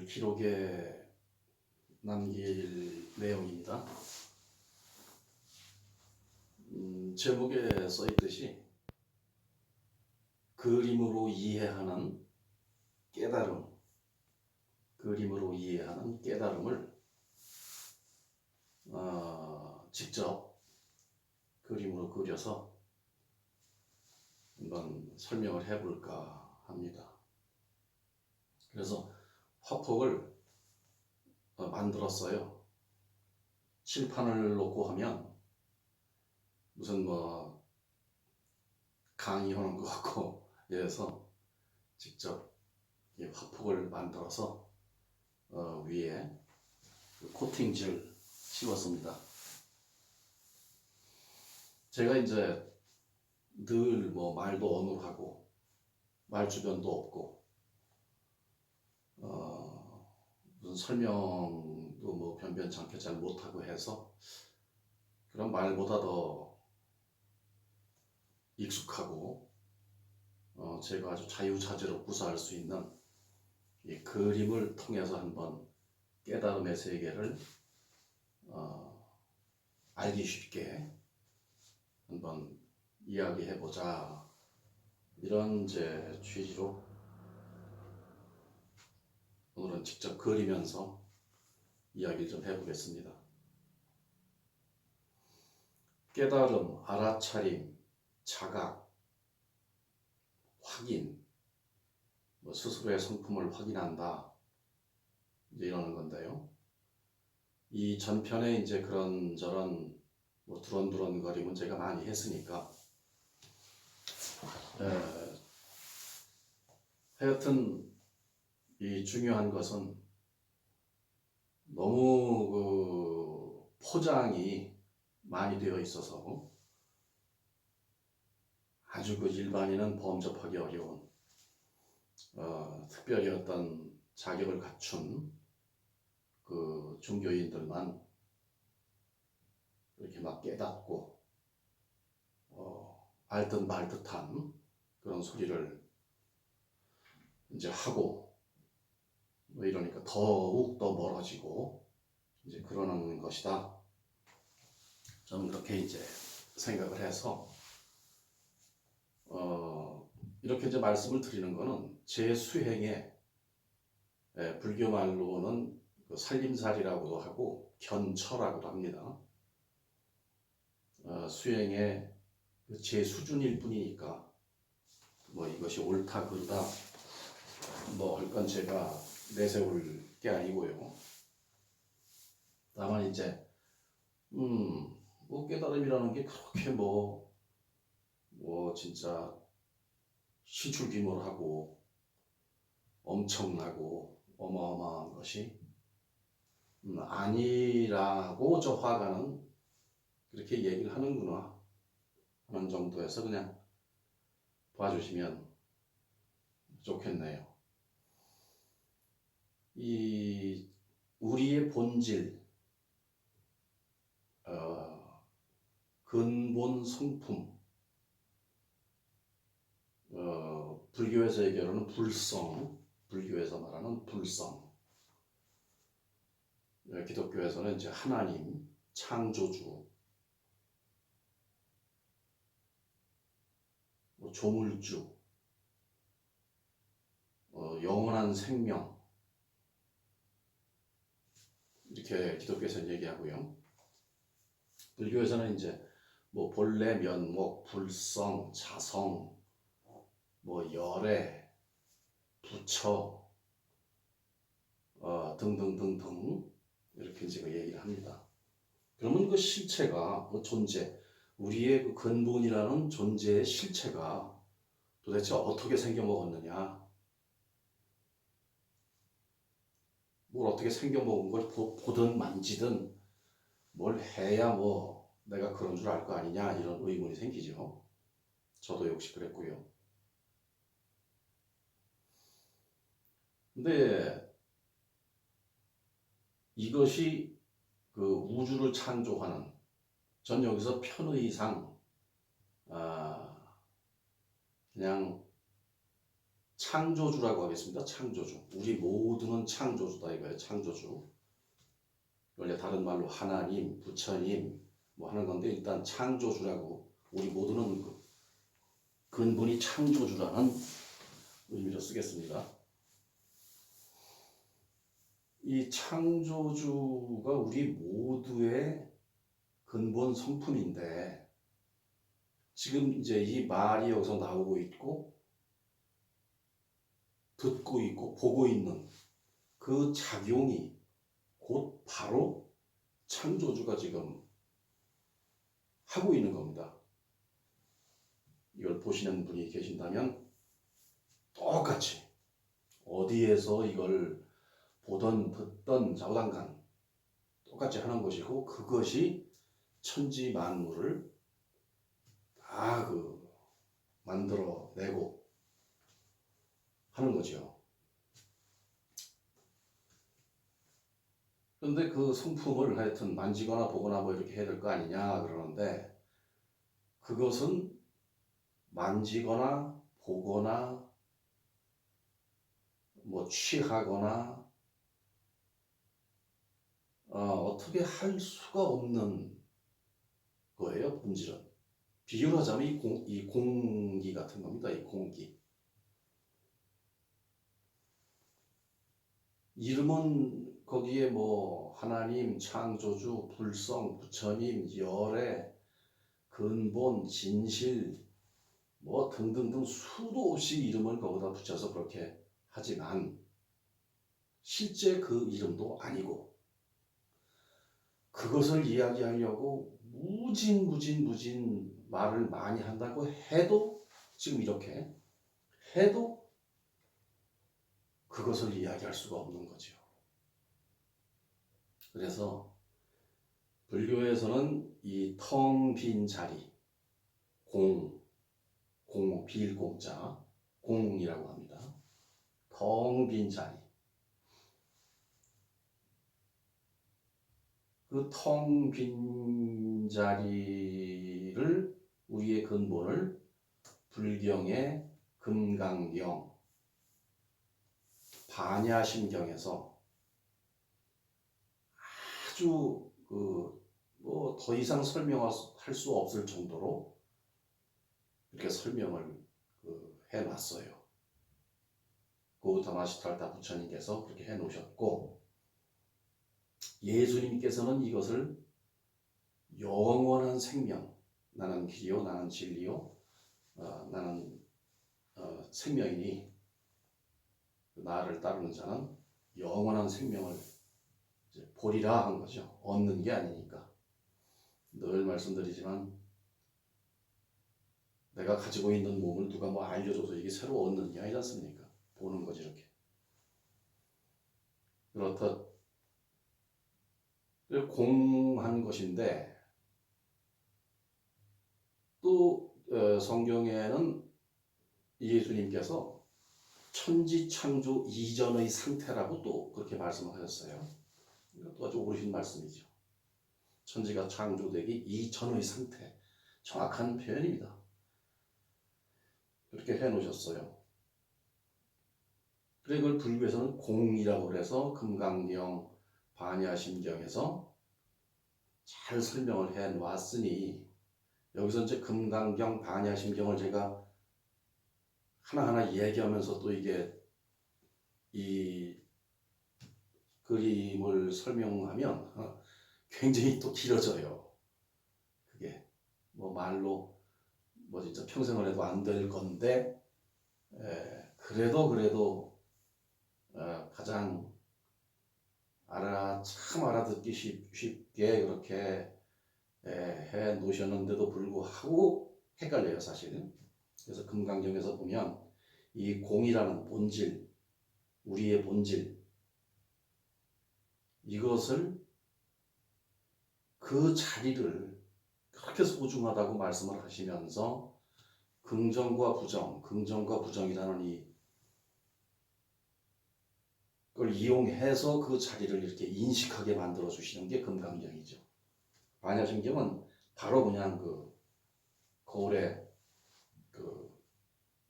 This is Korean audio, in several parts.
기록에 남길 내용입니다. 제목에 써있듯이 그림으로 이해하는 깨달음, 그림으로 이해하는 깨달음을 직접 그림으로 그려서 한번 설명을 해볼까 합니다. 그래서 화폭을 만들었어요. 칠판을 놓고 하면 무슨 강의하는 것 같고, 그래서 직접 이 화폭을 만들어서 위에 코팅지를 씌웠습니다. 제가 이제 늘 말도 어눌하고 말주변도 없고 무슨 설명도 변변찮게 잘 못하고 해서 그런 말보다 더 익숙하고 제가 아주 자유자재로 구사할 수 있는 이 그림을 통해서 한번 깨달음의 세계를 알기 쉽게 한번 이야기해보자, 이런 제 취지로 오늘은 직접 그리면서 이야기를 좀 해보겠습니다. 깨달음, 알아차림, 자각, 확인, 스스로의 성품을 확인한다, 이제 이러는 건데요. 이 전편에 이제 그런저런 두런두런거림은 제가 많이 했으니까 하여튼 이 중요한 것은 너무 포장이 많이 되어 있어서 아주 일반인은 범접하기 어려운 특별히 어떤 자격을 갖춘 그 종교인들만 이렇게 깨닫고 알듯 말듯한 그런 소리를 이제 하고 이러니까 더욱 더 멀어지고 이제 그러는 것이다. 저는 그렇게 이제 생각을 해서 이렇게 이제 말씀을 드리는 거는 제 수행에, 불교 말로는 살림살이라고도 하고 견처라고도 합니다. 수행의 제 수준일 뿐이니까 이것이 옳다 그르다 할 건 제가 내세울 게 아니고요. 다만 이제 깨달음이라는 게 그렇게 진짜 신출귀몰하고 엄청나고 어마어마한 것이 아니라고 저 화가는 그렇게 얘기를 하는구나 하는 정도에서 그냥 봐주시면 좋겠네요. 이 우리의 본질, 근본 성품, 불교에서 얘기하는 불성, 불교에서 말하는 불성, 기독교에서는 이제 하나님, 창조주, 조물주, 영원한 생명, 이렇게 기독교에서는 얘기하고요. 불교에서는 이제 본래, 면목, 불성, 자성, 열애, 부처, 등등등등 이렇게 이제 얘기를 합니다. 그러면 그 실체가, 존재, 우리의 그 근본이라는 존재의 실체가 도대체 어떻게 생겨먹었느냐, 뭘 어떻게 생겨먹은 걸 보든 만지든 뭘 해야 내가 그런 줄 알 거 아니냐, 이런 의문이 생기죠. 저도 역시 그랬고요. 근데 이것이 그 우주를 창조하는, 전 여기서 편의상 그냥 창조주라고 하겠습니다. 창조주. 우리 모두는 창조주다 이거예요. 창조주. 원래 다른 말로 하나님, 부처님 뭐 하는 건데 일단 창조주라고 우리 모두는 근본이 창조주라는 의미로 쓰겠습니다. 이 창조주가 우리 모두의 근본 성품인데 지금 이제 이 말이 여기서 나오고 있고 듣고 있고 보고 있는 그 작용이 곧 바로 창조주가 지금 하고 있는 겁니다. 이걸 보시는 분이 계신다면 똑같이 어디에서 이걸 보던 듣던 좌우당간 똑같이 하는 것이고 그것이 천지 만물을 다 만들어내고 하는 거죠. 그런데 그 성품을 하여튼 만지거나 보거나 뭐 이렇게 해야 될 거 아니냐 그러는데 그것은 만지거나 보거나 뭐 취하거나 어떻게 할 수가 없는 거예요. 본질은. 비유를 하자면 이 공기 같은 겁니다. 이 공기. 이름은 거기에 뭐 하나님, 창조주, 불성, 부처님, 열애, 근본, 진실 뭐 등등등 수도 없이 이름을 거기다 붙여서 그렇게 하지만 실제 그 이름도 아니고 그것을 이야기하려고 무진 말을 많이 한다고 해도 지금 이렇게 해도 그것을 이야기할 수가 없는 거죠. 그래서 불교에서는 이 텅 빈 자리, 비일 공자, 공이라고 합니다. 텅 빈 자리. 그 텅 빈 자리를 우리의 근본을 불경의 금강경, 반야심경에서 아주 뭐 더 이상 설명할 수 없을 정도로 이렇게 설명을 해놨어요. 고우타마시탈타 부처님께서 그렇게 해놓으셨고 예수님께서는 이것을 영원한 생명, 나는 길이요, 나는 진리요, 나는 생명이니 나를 따르는 자는 영원한 생명을 보리라 한 거죠. 얻는 게 아니니까. 늘 말씀드리지만 내가 가지고 있는 몸을 누가 뭐 알려줘서 이게 새로 얻는 게 아니지 않습니까? 보는 거지 이렇게. 그렇듯 공한 것인데 또 성경에는 예수님께서 천지창조 이전의 상태라고 또 그렇게 말씀하셨어요. 이것도 아주 옳으신 말씀이죠. 천지가 창조되기 이전의 상태, 정확한 표현입니다. 그렇게 해놓으셨어요. 그래 그걸 불교에서는 공이라고 그래서 금강경, 반야심경에서 잘 설명을 해놓았으니 여기서 이제 금강경, 반야심경을 제가 하나하나 얘기하면서 또 이게 이 그림을 설명하면 굉장히 또 길어져요. 그게 뭐 말로 뭐 진짜 평생을 해도 안 될 건데 그래도 가장 참 알아듣기 쉽게 그렇게 해 놓으셨는데도 불구하고 헷갈려요 사실은. 그래서 금강경에서 보면 이 공이라는 본질, 우리의 본질 이것을 그 자리를 그렇게 소중하다고 말씀을 하시면서 긍정과 부정이라는 이걸 이용해서 그 자리를 이렇게 인식하게 만들어 주시는 게 금강경이죠. 반야심경은 바로 그냥 거울에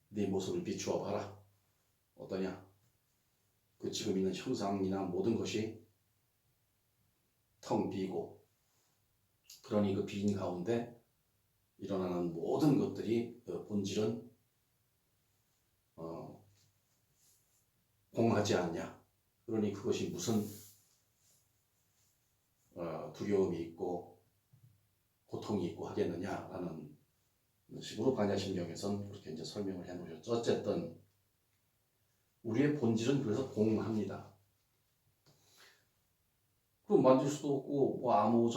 네 모습을 비추어 봐라. 어떠냐? 그 지금 있는 형상이나 모든 것이 텅 비고, 그러니 그 빈 가운데 일어나는 모든 것들이 본질은 공하지 않냐? 그러니 그것이 무슨 두려움이 있고 고통이 있고 하겠느냐라는 식으로 반야심경에서는 그렇게 이제 설명을 해놓으셨죠. 어쨌든 우리의 본질은 그래서 공합니다. 그럼 만질 수도 없고 뭐 아무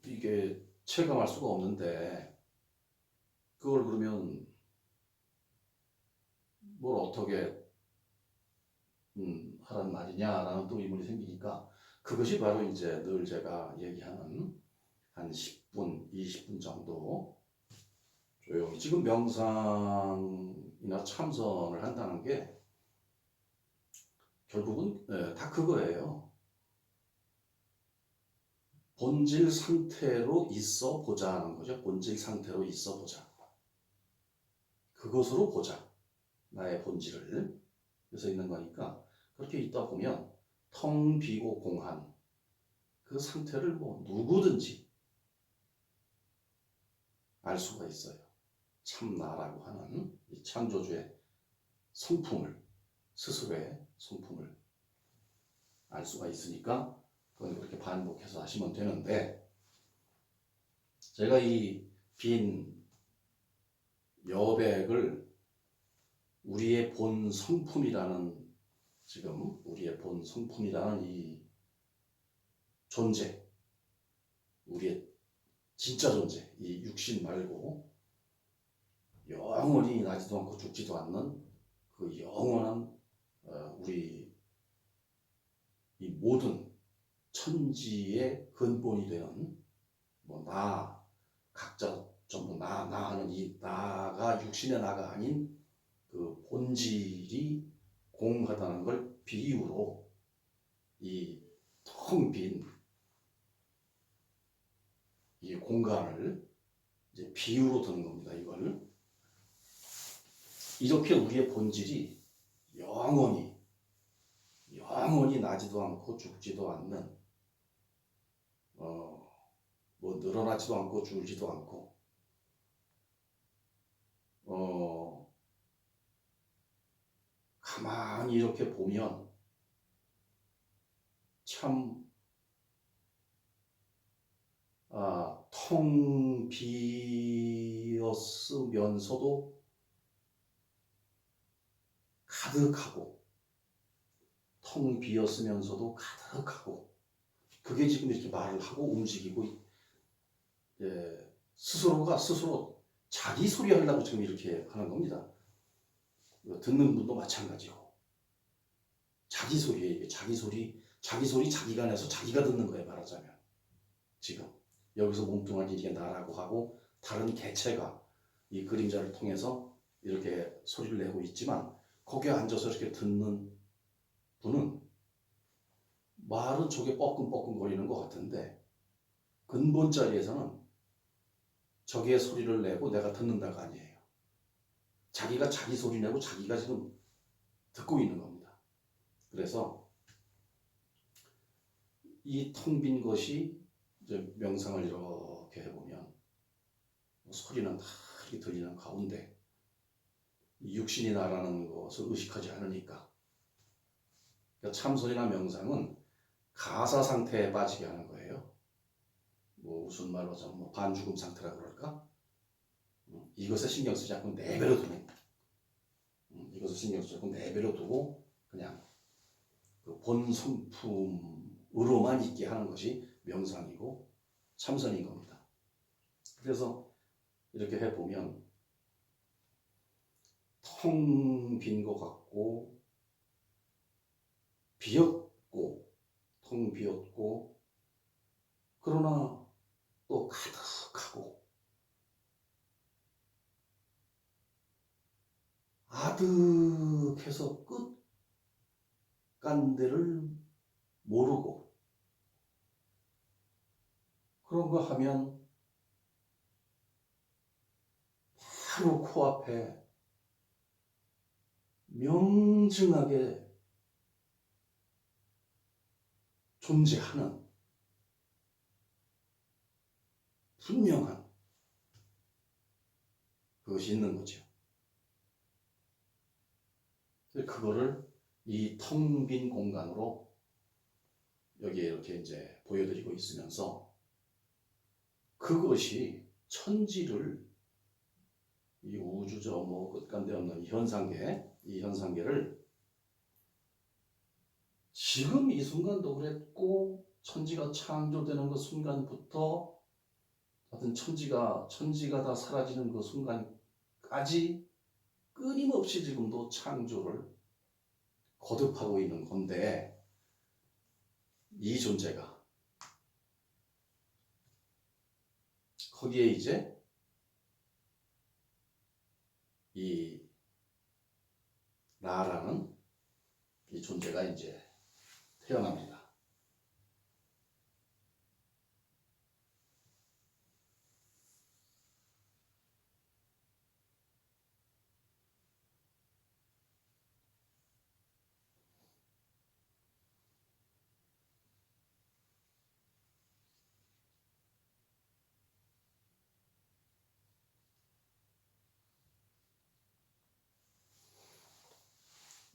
이게 체감할 수가 없는데 그걸 그러면 뭘 어떻게 하란 말이냐라는 또 의문이 생기니까 그것이 바로 이제 늘 제가 얘기하는 한 10분, 20분 정도 조용히 지금 명상이나 참선을 한다는 게 결국은 다 그거예요. 본질 상태로 있어 보자 하는 거죠. 본질 상태로 있어 보자. 그것으로 보자. 나의 본질을. 그래서 있는 거니까 그렇게 있다 보면 텅 비고 공한 그 상태를 뭐 누구든지 알 수가 있어요. 참나라고 하는 이 창조주의 성품을, 스스로의 성품을 알 수가 있으니까 그건 그렇게 반복해서 하시면 되는데, 제가 이 빈 여백을 우리의 본 성품이라는, 지금 우리의 본 성품이라는 이 존재, 우리의 진짜 존재, 이 육신 말고 영원히 나지도 않고 죽지도 않는 그 영원한 우리 이 모든 천지의 근본이 되는 뭐 나, 각자 전부 나 하는 이 나가 육신의 나가 아닌 그 본질이 공하다는 걸 비유로 이 텅 빈 이 공간을 이제 비유로 드는 겁니다. 이걸 이렇게 우리의 본질이 영원히 나지도 않고 죽지도 않는 뭐 늘어나지도 않고 줄지도 않고 가만히 이렇게 보면 참 텅 비었으면서도 가득하고, 텅 비었으면서도 가득하고, 그게 지금 이렇게 말을 하고 움직이고, 스스로가 스스로 자기 소리 하려고 지금 이렇게 하는 겁니다. 듣는 분도 마찬가지고, 자기 소리에 이게 자기 소리 자기가 내서 자기가 듣는 거예요. 말하자면 지금 여기서 몸뚱아리 이게 나라고 하고 다른 개체가 이 그림자를 통해서 이렇게 소리를 내고 있지만, 거기에 앉아서 이렇게 듣는 분은 말은 저게 뻐끔뻐끔 거리는 것 같은데 근본 자리에서는 저기에 소리를 내고 내가 듣는다가 아니에요. 자기가 자기 소리 내고 자기가 지금 듣고 있는 겁니다. 그래서 이 텅 빈 것이 이제 명상을 이렇게 해보면 소리는 다 이렇게 들리는 가운데 육신이 나라는 것을 의식하지 않으니까, 그러니까 참선이나 명상은 가사 상태에 빠지게 하는 거예요. 뭐 무슨 말로 하자면 뭐 반죽음 상태라 그럴까? 이것에 신경 쓰지 않고 내버려 두는, 이것을 신경 쓰지 않고 내버려 두고 그냥 그 본 성품으로만 있게 하는 것이 명상이고 참선인 겁니다. 그래서 이렇게 해보면 텅 빈 것 같고 비었고 텅 비었고, 그러나 또 가득하고 아득해서 끝간데를 모르고, 그런가 하면 바로 코앞에 명증하게 존재하는 분명한 그것이 있는 거죠. 그거를 이 텅 빈 공간으로 여기에 이렇게 이제 보여드리고 있으면서 그것이 천지를 이 우주적 뭐 끝간데 없는 이 현상계를 지금 이 순간도 그랬고 천지가 창조되는 그 순간부터 하여튼 천지가 다 사라지는 그 순간까지 끊임없이 지금도 창조를 거듭하고 있는 건데 이 존재가 거기에 이제 이 나라는 이 존재가 이제 태어납니다.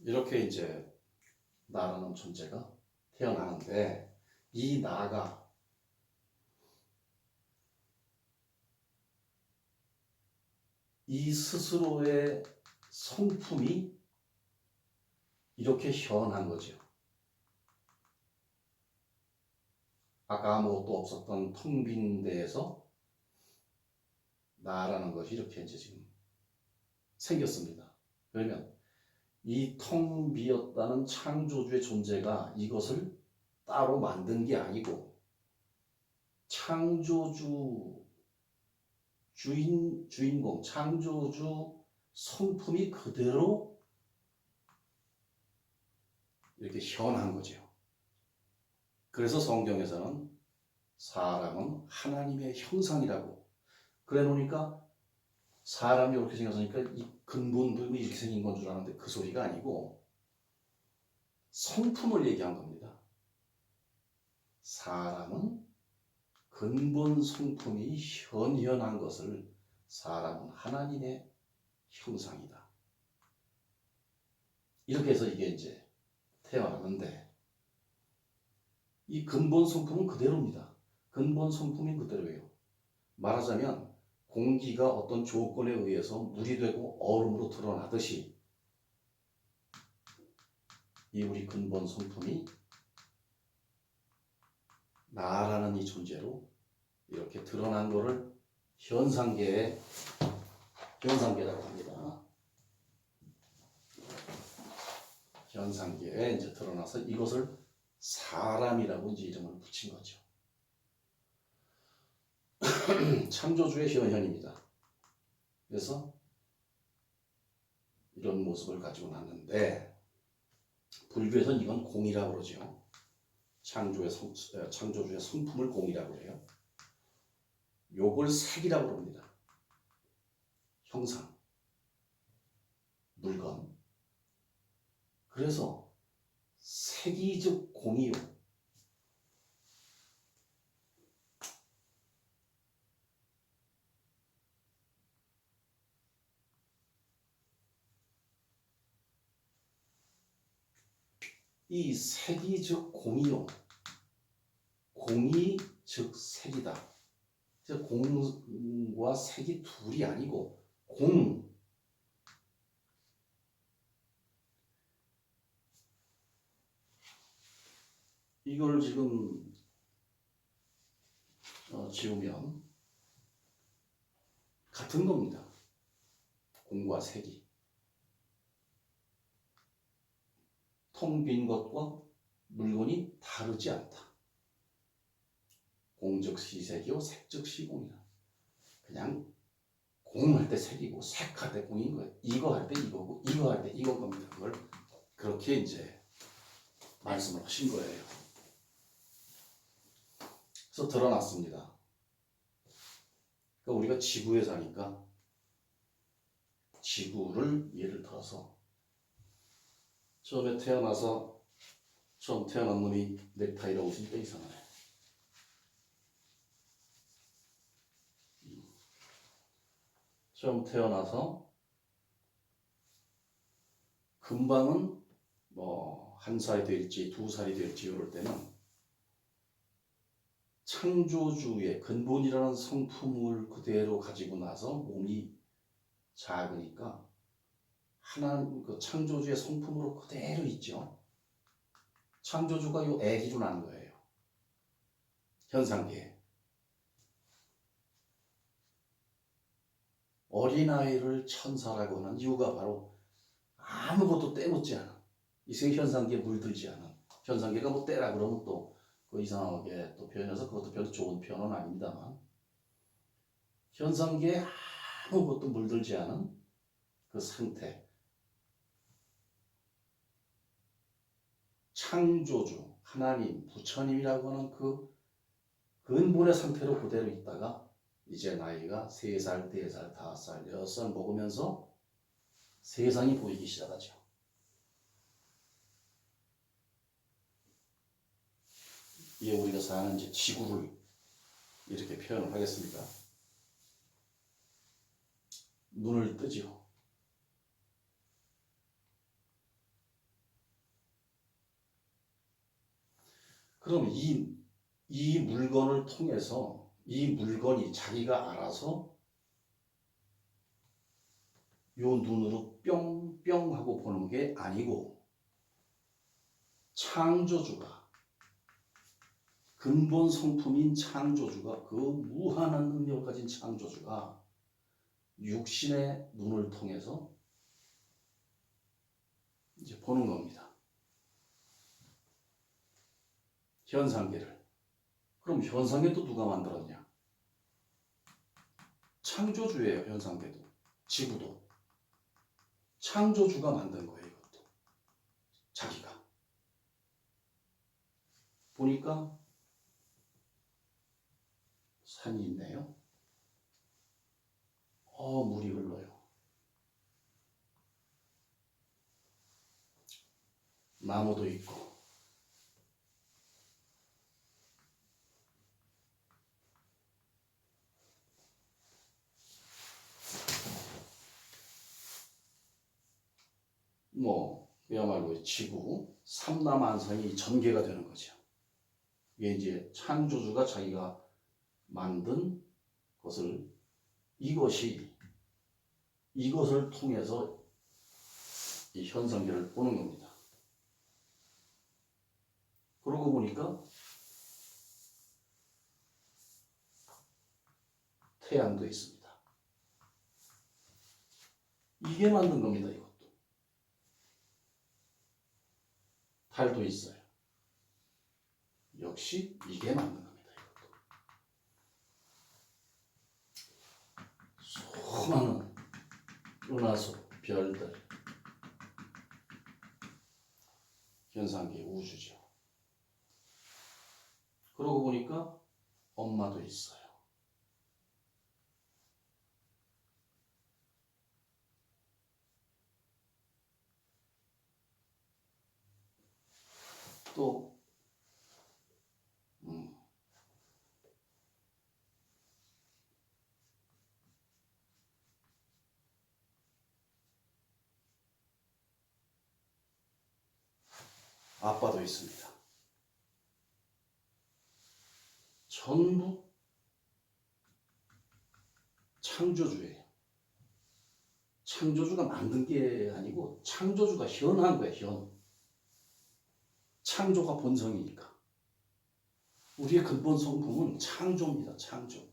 이렇게 이제 나라는 존재가 태어나는데 이 나가 이 스스로의 성품이 이렇게 현한 거죠. 아까 아무것도 없었던 텅 빈 데에서 나라는 것이 이렇게 이제 지금 생겼습니다. 그러면 이 텅 비었다는 창조주의 존재가 이것을 따로 만든 게 아니고 창조주 주인공 창조주 성품이 그대로 이렇게 현한 거죠. 그래서 성경에서는 사람은 하나님의 형상이라고 그래 놓으니까 사람이 이렇게 생겼으니까 이 근본도 이렇게 생긴 건 줄 알았는데 그 소리가 아니고 성품을 얘기한 겁니다. 사람은 근본 성품이 현현한 것을 사람은 하나님의 형상이다. 이렇게 해서 이게 이제 태어나는데 이 근본 성품은 그대로입니다. 근본 성품이 그대로예요. 말하자면 공기가 어떤 조건에 의해서 물이 되고 얼음으로 드러나듯이 이 우리 근본 성품이 나라는 이 존재로 이렇게 드러난 것을 현상계라고 합니다. 현상계에 이제 드러나서 이것을 사람이라고 이제 이름을 붙인 거죠. 창조주의 현현입니다. 그래서 이런 모습을 가지고 났는데 불교에서는 이건 공이라고 그러죠. 창조주의 성품을 공이라고 해요. 요걸 색이라고 합니다. 형상, 물건. 그래서 색이 즉 공이요. 이 색이 즉 공이요. 공이 즉 색이다. 공과 색이 둘이 아니고 공. 이걸 지금 지우면 같은 겁니다. 공과 색이. 텅 빈 것과 물건이 다르지 않다. 공즉시 색이요 색즉시 공이다. 그냥 공할 때 색이고 색할 때 공인 거예요. 이거 할 때 이거고 이거 할 때 이건 겁니다. 그걸 그렇게 이제 말씀을 하신 거예요. 그래서 드러났습니다. 그러니까 우리가 지구에 사니까 지구를 예를 들어서 처음에 태어나서 처음 태어난 놈이 넥타이라고 쓰니까 이상하네. 처음 태어나서 금방은 뭐 1살이 될지 2살이 될지 이럴 때는 창조주의 근본이라는 성품을 그대로 가지고 나서 몸이 작으니까 하나님 그 창조주의 성품으로 그대로 있죠. 창조주가 요 아기로 난 거예요. 현상계. 어린아이를 천사라고 하는 이유가 바로 아무것도 때묻지 않은 이생 현상계에 물들지 않은 현상계가 뭐 때라 그러면 또 그 이상하게 또 표현해서 그것도 별로 좋은 표현은 아닙니다만 현상계에 아무것도 물들지 않은 그 상태 창조주 하나님 부처님이라고 하는 그 근본의 상태로 그대로 있다가 이제 나이가 3살, 4살, 5살, 6살 먹으면서 세상이 보이기 시작하죠. 이게 우리가 사는 이제 지구를 이렇게 표현을 하겠습니다. 눈을 뜨죠. 그럼 이 물건을 통해서 이 물건이 자기가 알아서 요 눈으로 뿅뿅 하고 보는 게 아니고 창조주가 근본 성품인 창조주가 그 무한한 능력을 가진 창조주가 육신의 눈을 통해서 이제 보는 겁니다. 현상계를. 그럼 현상계도 누가 만들었냐? 창조주예요. 현상계도. 지구도. 창조주가 만든 거예요. 이것도. 자기가. 보니까 산이 있네요. 물이 흘러요. 나무도 있고. 그야말로 지구, 삼라만상이 전개가 되는 거죠. 이게 이제 창조주가 자기가 만든 것을 이것을 통해서 이 현상계를 보는 겁니다. 그러고 보니까 태양도 있습니다. 이게 만든 겁니다. 이것도. 달도 있어요. 역시 이게 만든 겁니다. 이것도. 수많은 은하수, 별들, 현상계 우주죠. 그러고 보니까 엄마도 있어요. 또 아빠도 있습니다. 전부 창조주예요. 창조주가 만든 게 아니고 창조주가 현한 거예요. 현. 창조가 본성이니까. 우리의 근본 성품은 창조입니다. 창조.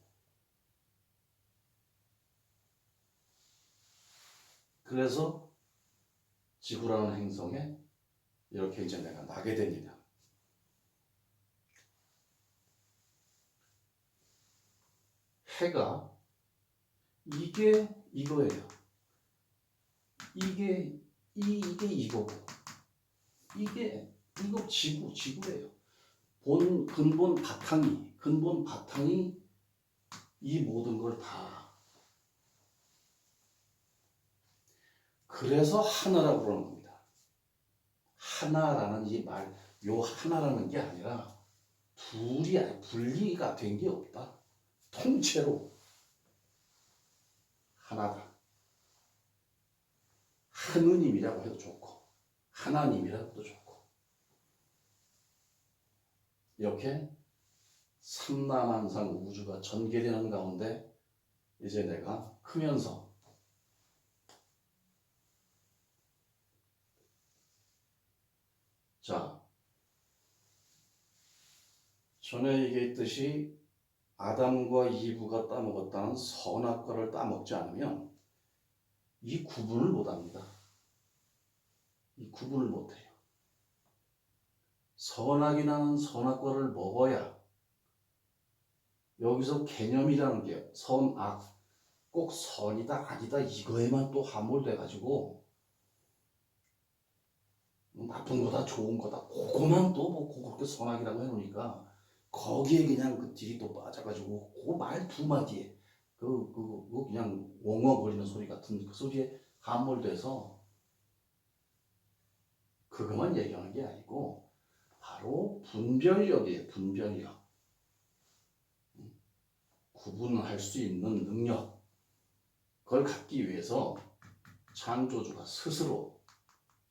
그래서 지구라는 행성에 이렇게 이제 내가 나게 됩니다. 해가 이게 이거예요. 이게 이거고 이거 지구예요. 근본 바탕이 이 모든 걸 다. 그래서 하나라고 그러는 겁니다. 하나라는 이 말, 요 하나라는 게 아니라 둘이 분리가 된 게 없다. 통째로 하나다. 하느님이라고 해도 좋고 하나님이라고 해도 좋고 이렇게 삼라만상 우주가 전개되는 가운데 이제 내가 크면서 자 전에 얘기했듯이 아담과 이브가 따먹었다는 선악과를 따먹지 않으면 이 구분을 못합니다. 이 구분을 못해요. 선악이 나는 선악과를 먹어야 여기서 개념이라는 게 선악 꼭 선이다 아니다 이거에만 또 함몰돼가지고 나쁜 거다 좋은 거다 그거만 또 뭐 그렇게 선악이라고 해놓으니까 거기에 그냥 그 딜이 또 빠져가지고 그 말 두 마디에 그 그냥 웡웡거리는 소리 같은 그 소리에 함몰돼서 그것만 얘기하는 게 아니고 바로 분별력이에요. 분별력. 구분할 수 있는 능력. 그걸 갖기 위해서 창조주가 스스로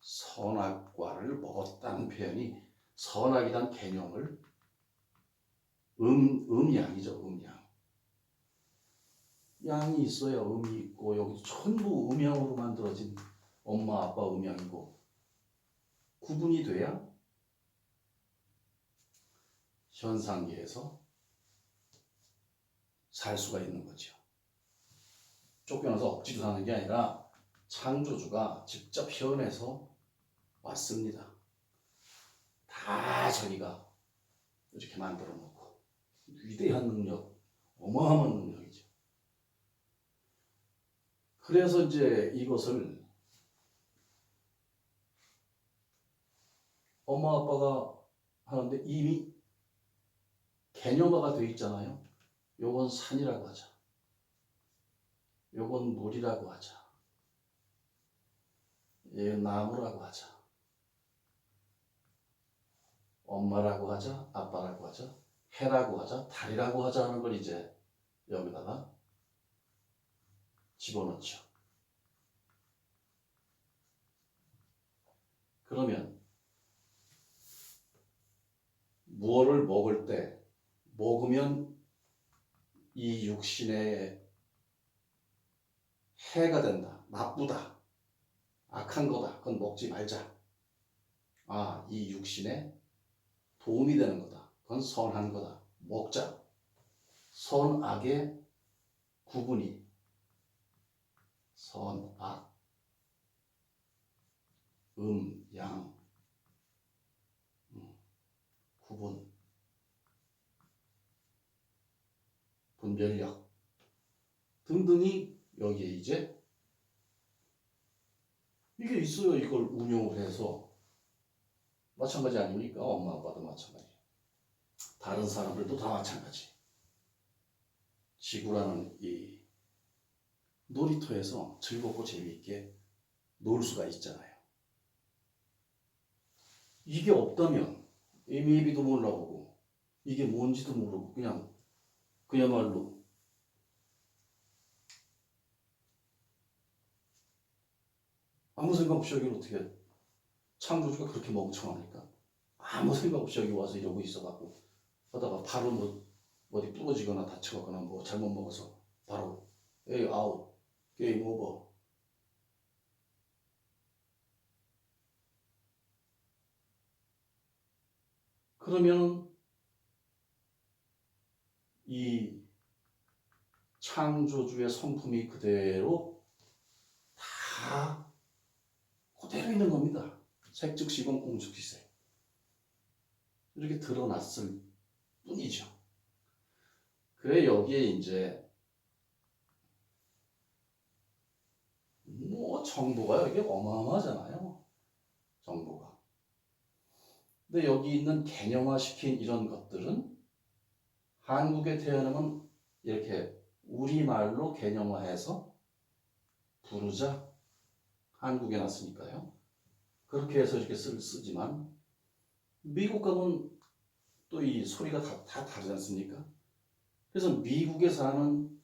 선악과를 먹었다는 표현이 선악이란 개념을 음양이죠. 음양. 양이 있어야 음이 있고 여기 전부 음양으로 만들어진 엄마 아빠 음양이고 구분이 돼야 현상계에서 살 수가 있는 거죠. 쫓겨나서 억지로 사는 게 아니라 창조주가 직접 현해서 왔습니다. 다 자기가 이렇게 만들어 놓고 위대한 능력, 어마어마한 능력이죠. 그래서 이제 이것을 엄마 아빠가 하는데 이미 개념화가 되어 있잖아요. 요건 산이라고 하자. 요건 물이라고 하자. 얘 나무라고 하자. 엄마라고 하자. 아빠라고 하자. 해라고 하자. 달이라고 하자 하는 걸 이제 여기다가 집어넣죠. 그러면 무엇을 먹을 때 먹으면 이 육신에 해가 된다. 나쁘다. 악한 거다. 그건 먹지 말자. 아, 이 육신에 도움이 되는 거다. 그건 선한 거다. 먹자. 선악의 구분이 선악, 양, 구분, 분별력 등등이 여기에 이제 이게 있어요. 이걸 운용을 해서 마찬가지 아닙니까? 엄마 아빠도 마찬가지. 다른 사람들도 다 마찬가지. 지구라는 이 놀이터에서 즐겁고 재미있게 놀 수가 있잖아요. 이게 없다면 애미애비도 몰라보고 이게 뭔지도 모르고 그냥 그야말로 아무 생각 없이 여기를 어떻게 창조주가 그렇게 멍청합니까? 아무 생각 없이 여기 와서 이러고 있어갖고 하다가 바로 뭐 어디 부러지거나 다치거나 뭐 잘못 먹어서 바로 에이 아웃 게임 오버. 그러면 이 창조주의 성품이 그대로 다 그대로 있는 겁니다. 색즉시공 공즉시색 이렇게 드러났을 뿐이죠. 그래 여기에 이제 뭐 정보가 여기 어마어마하잖아요. 정보가. 근데 여기 있는 개념화시킨 이런 것들은 한국에 태어나면 이렇게 우리말로 개념화해서 부르자. 한국에 났으니까요. 그렇게 해서 이렇게 쓰지만 미국 가면 또 이 소리가 다 다르지 않습니까? 그래서 미국에서 하는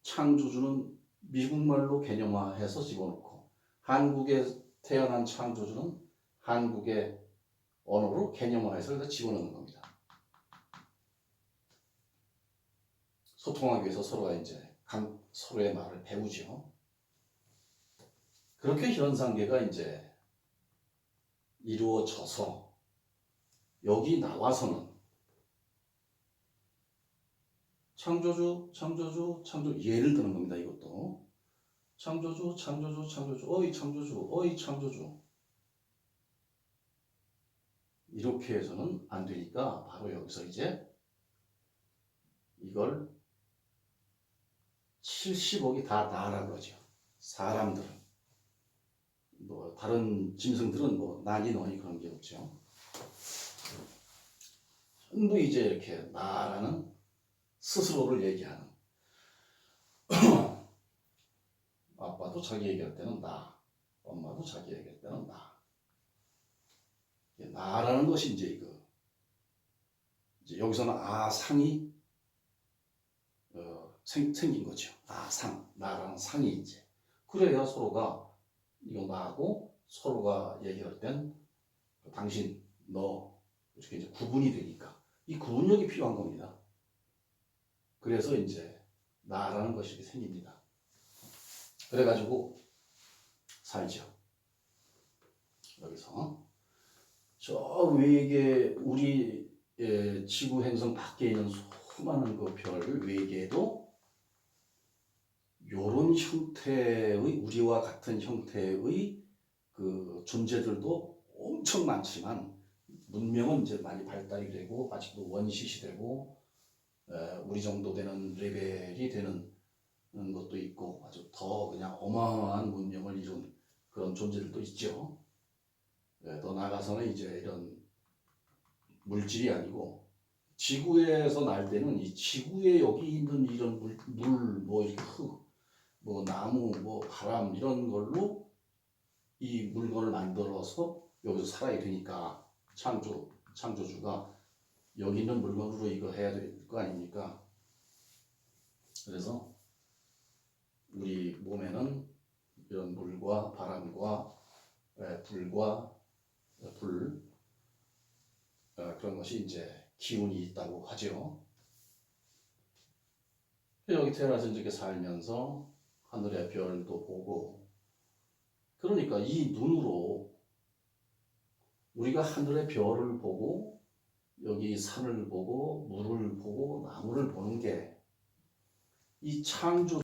창조주는 미국말로 개념화해서 집어넣고 한국에 태어난 창조주는 한국의 언어로 개념화해서 여기다 집어넣는 겁니다. 소통하기 위해서 서로가 이제 서로의 말을 배우죠. 그렇게 현상계가 이제 이루어져서 여기 나와서는 창조주 예를 드는 겁니다. 이것도 창조주 어이 창조주 이렇게 해서는 안 되니까 바로 여기서 이제 이걸 70억이 다 나라 그러죠. 사람들은 뭐 다른 짐승들은 뭐 나니 너니 그런 게 없죠. 전부 이제 이렇게 나라는 스스로를 얘기하는 아빠도 자기 얘기할 때는 나, 엄마도 자기 얘기할 때는 나. 나라는 것이 이제 이제 여기서는 아상이 생긴 거죠. 아상, 나라는 상이 이제 그래야 서로가 이거 나하고 서로가 얘기할 땐 당신, 너 이렇게 이제 구분이 되니까 이 구분력이 필요한 겁니다. 그래서 이제 나라는 것이 생깁니다. 그래가지고 살죠. 여기서 저 외계 우리 지구 행성 밖에 있는 수많은 그 별 외계에도 이런 형태의 우리와 같은 형태의 그 존재들도 엄청 많지만 문명은 이제 많이 발달이 되고 아직도 원시 시대고 우리 정도 되는 레벨이 되는 것도 있고 아주 더 그냥 어마어마한 문명을 이룬 그런 존재들도 있죠. 더 나아가서는 이제 이런 물질이 아니고 지구에서 날 때는 이 지구에 여기 있는 이런 물, 뭐 이렇게 흙, 뭐 나무, 뭐 바람 이런 걸로 이 물건을 만들어서 여기서 살아야 되니까 창조주가 여기 있는 물건으로 이거 해야 될 거 아닙니까? 그래서 우리 몸에는 이런 물과 바람과 불과 불 그런 것이 이제 기운이 있다고 하죠. 여기 태어나서 이렇게 살면서 하늘의 별도 보고 그러니까 이 눈으로 우리가 하늘의 별을 보고 여기 산을 보고 물을 보고 나무를 보는 게 이 창조